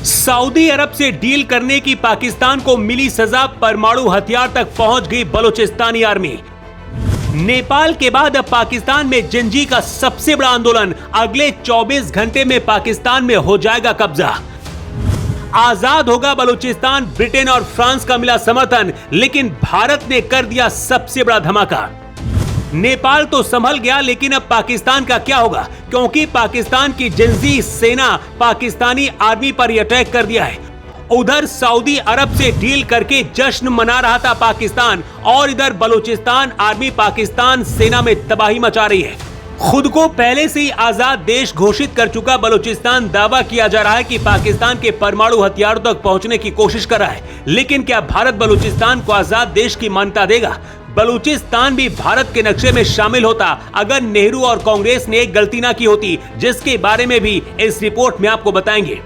Saudi अरब से deal करने की पाकिस्तान को मिली सजा, परमाणु हथियार तक पहुंच गई बलूचिस्तानी आर्मी। नेपाल के बाद अब पाकिस्तान में जिंजी का सबसे बड़ा आंदोलन, अगले 24 घंटे में पाकिस्तान में हो जाएगा कब्जा। आजाद होगा बलूचिस्तान, ब्रिटेन और फ्रांस का मिला समर्थन, लेकिन भारत ने कर दिया सबसे बड़ा धमाका। नेपाल तो संभल गया, लेकिन अब पाकिस्तान का क्या होगा, क्योंकि पाकिस्तान की जिंजी सेना पाकिस्तानी आर्मी पर अटैक कर दिया है। उधर सऊदी अरब से डील करके जश्न मना रहा था पाकिस्तान, और इधर बलूचिस्तान आर्मी पाकिस्तान सेना में तबाही मचा रही है। खुद को पहले से ही आजाद देश घोषित कर चुका बलूचिस्तान, दावा किया जा रहा है कि पाकिस्तान के परमाणु हथियारों तक पहुंचने की कोशिश कर रहा है। लेकिन क्या भारत बलूचिस्तान को आजाद देश की मान्यता देगा? बलूचिस्तान भी भारत के नक्शे में शामिल होता अगर नेहरू और कांग्रेस ने एक गलती ना की होती, जिसके बारे में भी इस रिपोर्ट में आपको बताएंगे।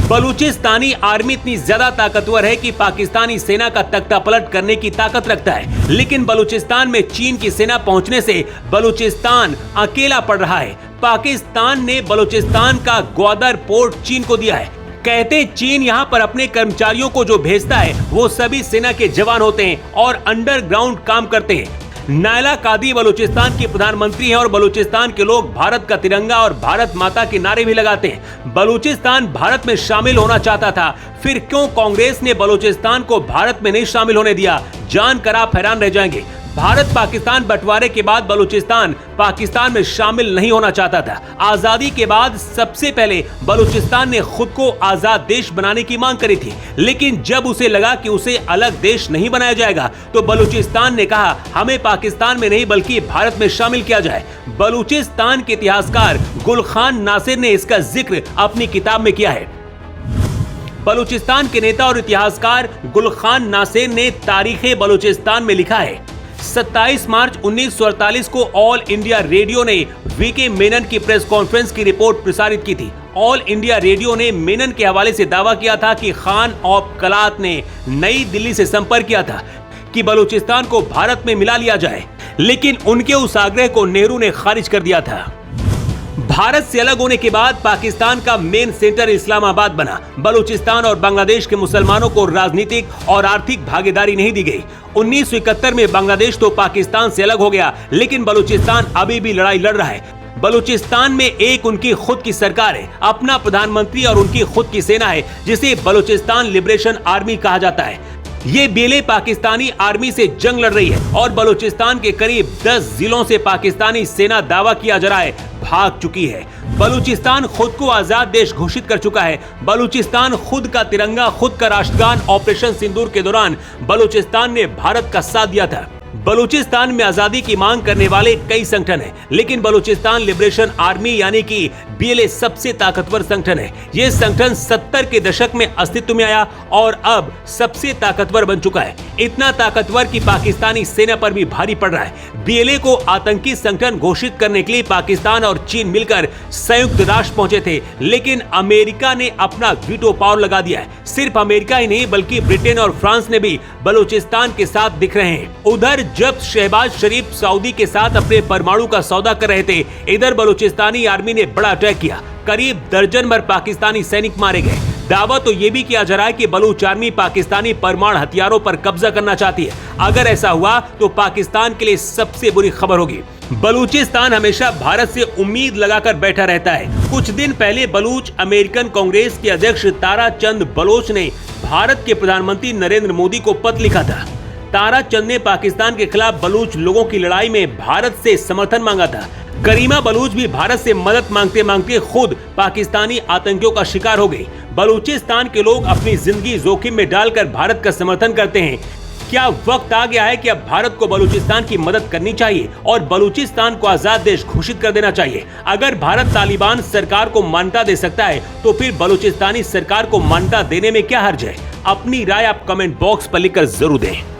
बलूचिस्तानी आर्मी इतनी ज्यादा ताकतवर है कि पाकिस्तानी सेना का तख्ता पलट करने की ताकत रखता है, लेकिन बलूचिस्तान में चीन की सेना पहुंचने से बलूचिस्तान अकेला पड़ रहा है। पाकिस्तान ने बलूचिस्तान का ग्वादर पोर्ट चीन को दिया है। कहते चीन यहाँ पर अपने कर्मचारियों को जो भेजता है वो सभी सेना के जवान होते हैं और अंडरग्राउंड काम करते हैं। नायला कादी बलूचिस्तान की प्रधानमंत्री हैं और बलूचिस्तान के लोग भारत का तिरंगा और भारत माता के नारे भी लगाते हैं। बलूचिस्तान भारत में शामिल होना चाहता था, फिर क्यों कांग्रेस ने बलूचिस्तान को भारत में नहीं शामिल होने दिया, जानकर आप हैरान रह जाएंगे। भारत पाकिस्तान बंटवारे के बाद बलूचिस्तान पाकिस्तान में शामिल नहीं होना चाहता था। आजादी के बाद सबसे पहले बलूचिस्तान ने खुद को आजाद देश बनाने की मांग करी थी, लेकिन जब उसे लगा कि उसे अलग देश नहीं बनाया जाएगा तो बलूचिस्तान ने कहा हमें पाकिस्तान में नहीं बल्कि भारत में शामिल किया जाए। बलूचिस्तान के इतिहासकार गुलखान नासिर ने इसका जिक्र अपनी किताब में किया है। बलूचिस्तान के नेता और इतिहासकार गुलखान नासिर ने तारीखे बलूचिस्तान में लिखा है, 27 मार्च 1948 को ऑल इंडिया रेडियो ने वीके मेनन की प्रेस कॉन्फ्रेंस की रिपोर्ट प्रसारित की थी। ऑल इंडिया रेडियो ने मेनन के हवाले से दावा किया था कि खान ऑफ कलात ने नई दिल्ली से संपर्क किया था कि बलूचिस्तान को भारत में मिला लिया जाए, लेकिन उनके उस आग्रह को नेहरू ने खारिज कर दिया था। भारत से अलग होने के बाद पाकिस्तान का मेन सेंटर इस्लामाबाद बना। बलूचिस्तान और बांग्लादेश के मुसलमानों को राजनीतिक और आर्थिक भागीदारी नहीं दी गई। 1971 में बांग्लादेश तो पाकिस्तान से अलग हो गया, लेकिन बलूचिस्तान अभी भी लड़ाई लड़ रहा है। बलूचिस्तान में एक उनकी खुद की सरकार है, अपना प्रधानमंत्री और उनकी खुद की सेना है, जिसे बलूचिस्तान लिबरेशन आर्मी कहा जाता है। ये बेले पाकिस्तानी आर्मी से जंग लड़ रही है और बलूचिस्तान के करीब 10 जिलों से पाकिस्तानी सेना दावा किया जा रहा है भाग चुकी है। बलूचिस्तान खुद को आजाद देश घोषित कर चुका है। बलूचिस्तान खुद का तिरंगा, खुद का राष्ट्रगान ऑपरेशन सिंदूर के दौरान बलूचिस्तान ने भारत का साथ दिया था। बलूचिस्तान में आजादी की मांग करने वाले कई संगठन हैं, लेकिन बलूचिस्तान लिबरेशन आर्मी यानी कि बीएलए सबसे ताकतवर संगठन है। यह संगठन 70 के दशक में अस्तित्व में आया और अब सबसे ताकतवर बन चुका है। इतना ताकतवर कि पाकिस्तानी सेना पर भी भारी पड़ रहा है। बीएलए को आतंकी संगठन घोषित करने के लिए पाकिस्तान और चीन मिलकर संयुक्त राष्ट्र पहुंचे थे, लेकिन अमेरिका ने अपना वीटो पावर लगा दिया है। सिर्फ अमेरिका ही नहीं बल्कि ब्रिटेन और फ्रांस ने भी बलूचिस्तान के साथ दिख रहे हैं। उधर जब शहबाज शरीफ सऊदी के साथ अपने परमाणु का सौदा कर रहे थे, इधर बलूचिस्तानी आर्मी ने बड़ा अटैक किया। करीब दर्जन भर पाकिस्तानी सैनिक मारे गए। दावा तो ये भी किया जा रहा है कि बलूच आर्मी पाकिस्तानी परमाणु हथियारों पर कब्जा करना चाहती है। अगर ऐसा हुआ तो पाकिस्तान के लिए सबसे बुरी खबर होगी। बलूचिस्तान हमेशा भारत से उम्मीद लगाकर बैठा रहता है। कुछ दिन पहले बलूच अमेरिकन कांग्रेस के अध्यक्ष तारा चंद बलोच ने भारत के प्रधानमंत्री नरेंद्र मोदी को पत्र लिखा था। तारा चंद ने पाकिस्तान के खिलाफ बलूच लोगों की लड़ाई में भारत से समर्थन मांगा था। करीमा बलूच भी भारत से मदद मांगते मांगते खुद पाकिस्तानी आतंकियों का शिकार हो गई। बलूचिस्तान के लोग अपनी जिंदगी जोखिम में डालकर भारत का समर्थन करते हैं। क्या वक्त आ गया है कि अब भारत को बलूचिस्तान की मदद करनी चाहिए और बलूचिस्तान को आजाद देश घोषित कर देना चाहिए? अगर भारत तालिबान सरकार को मान्यता दे सकता है तो फिर बलूचिस्तानी सरकार को मान्यता देने में क्या हर्ज है? अपनी राय आप कमेंट बॉक्स पर लिखकर जरूर दें।